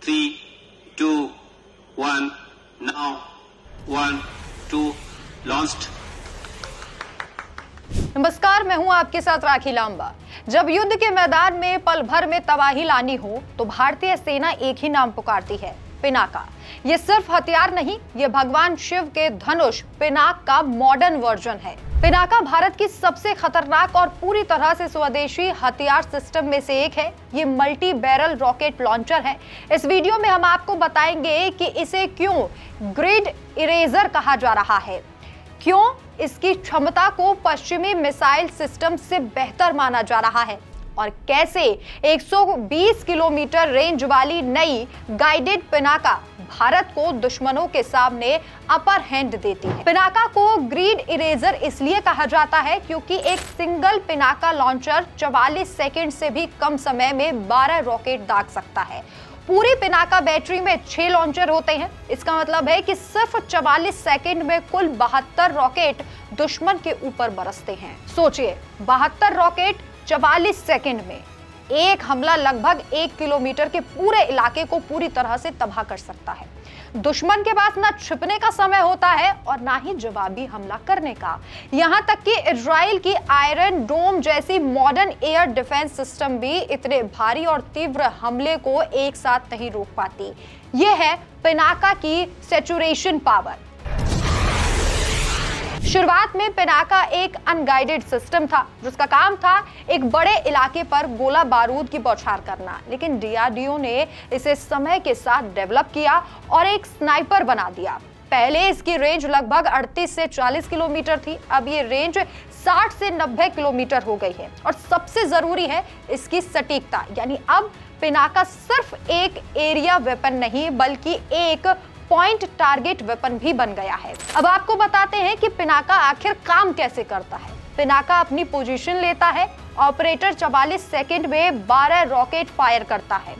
3, 2, 1, now, 1, 2, launched. नमस्कार, मैं हूं आपके साथ राखी लांबा। जब युद्ध के मैदान में पल भर में तबाही लानी हो तो भारतीय सेना एक ही नाम पुकारती है, पिनाका। ये सिर्फ हथियार नहीं, ये भगवान शिव के धनुष पिनाक का मॉडर्न वर्जन है। पिनाका भारत की सबसे खतरनाक और पूरी तरह से स्वदेशी हथियार सिस्टम में से एक है। ये मल्टी बैरल रॉकेट लॉन्चर है। इस वीडियो में हम आपको बताएंगे कि इसे क्यों ग्रिड इरेजर कहा जा रहा है, क्यों इसकी क्षमता को पश्चिमी मिसाइल सिस्टम से बेहतर माना जा रहा है और कैसे 120 किलोमीटर रेंज वाली नई गाइडेड पिनाका भारत को दुश्मनों के सामने अपर हैंड देती है। पिनाका को ग्रिड इरेजर इसलिए कहा जाता है क्योंकि एक सिंगल पिनाका लॉन्चर 44 सेकंड से भी कम समय में 12 रॉकेट दाग सकता है। पूरी पिनाका बैटरी में 6 लॉन्चर होते हैं। इसका मतलब है कि सिर्फ 44 सेकंड में कुल 72 रॉकेट दुश्मन के ऊपर बरसते हैं। सोचिए, 72 रॉकेट 44 सेकंड में। एक हमला लगभग 1 किलोमीटर के पूरे इलाके को पूरी तरह से तबाह कर सकता है। दुश्मन के पास ना छिपने का समय होता है और ना ही जवाबी हमला करने का। यहां तक कि इजराइल की आयरन डोम जैसी मॉडर्न एयर डिफेंस सिस्टम भी इतने भारी और तीव्र हमले को एक साथ नहीं रोक पाती। यह है पिनाका की सैचुरेशन पावर। शुरुआत में पिनाका एक अनगाइडेड सिस्टम था जिसका काम था एक बड़े इलाके पर गोला बारूद की बौछार करना, लेकिन डीआरडीओ ने इसे समय के साथ डेवलप किया और एक स्नाइपर बना दिया। पहले इसकी रेंज लगभग 38 से 40 किलोमीटर थी, अब ये रेंज 60 से 90 किलोमीटर हो गई है। और सबसे जरूरी है इसकी सटीकता, यानी अब पिनाका सिर्फ एक एरिया वेपन नहीं बल्कि एक पॉइंट टारगेट वेपन भी बन गया है। अब आपको बताते हैं कि पिनाका आखिर काम कैसे करता है। पिनाका अपनी पोजीशन लेता है, ऑपरेटर 44 सेकंड में 12 रॉकेट फायर करता है।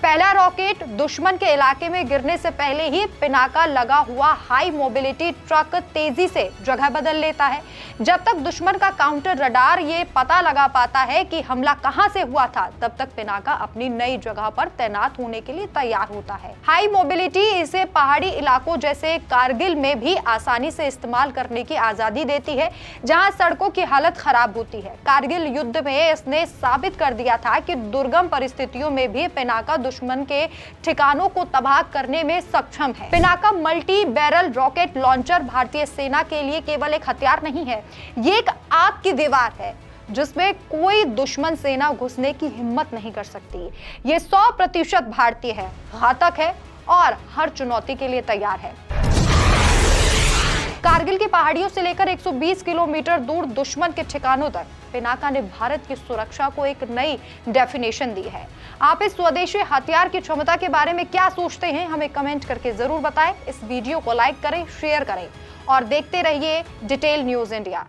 पहला रॉकेट दुश्मन के इलाके में गिरने से पहले ही पिनाका लगा हुआ हाई मोबिलिटी ट्रक तेजी से जगह बदल लेता है। जब तक दुश्मन का काउंटर रडार ये पता लगा पाता है कि हमला कहां से हुआ था, तब तक पिनाका अपनी नई जगह पर तैनात होने के लिए तैयार होता है। हाई मोबिलिटी इसे पहाड़ी इलाकों जैसे कारगिल में भी आसानी से इस्तेमाल करने की आजादी देती है, जहां सड़कों की हालत खराब होती है। कारगिल युद्ध में इसने साबित कर दिया था कि दुर्गम परिस्थितियों में भी पिनाका दुश्मन के ठिकानों को तबाह करने में सक्षम है। Pinaka multi barrel rocket launcher भारतीय सेना के लिए केवल एक हथियार नहीं है, ये एक आग की दीवार है जिसमें कोई दुश्मन सेना घुसने की हिम्मत नहीं कर सकती। ये 100% भारतीय है, घातक है और हर चुनौती के लिए तैयार है। कारगिल की पहाड़ियों से लेकर 120 किलोमीटर दूर दुश्मन के ठिकानों तक पिनाका ने भारत की सुरक्षा को एक नई डेफिनेशन दी है। आप इस स्वदेशी हथियार की क्षमता के बारे में क्या सोचते हैं, हमें कमेंट करके जरूर बताएं। इस वीडियो को लाइक करें, शेयर करें और देखते रहिए डिटेल न्यूज इंडिया।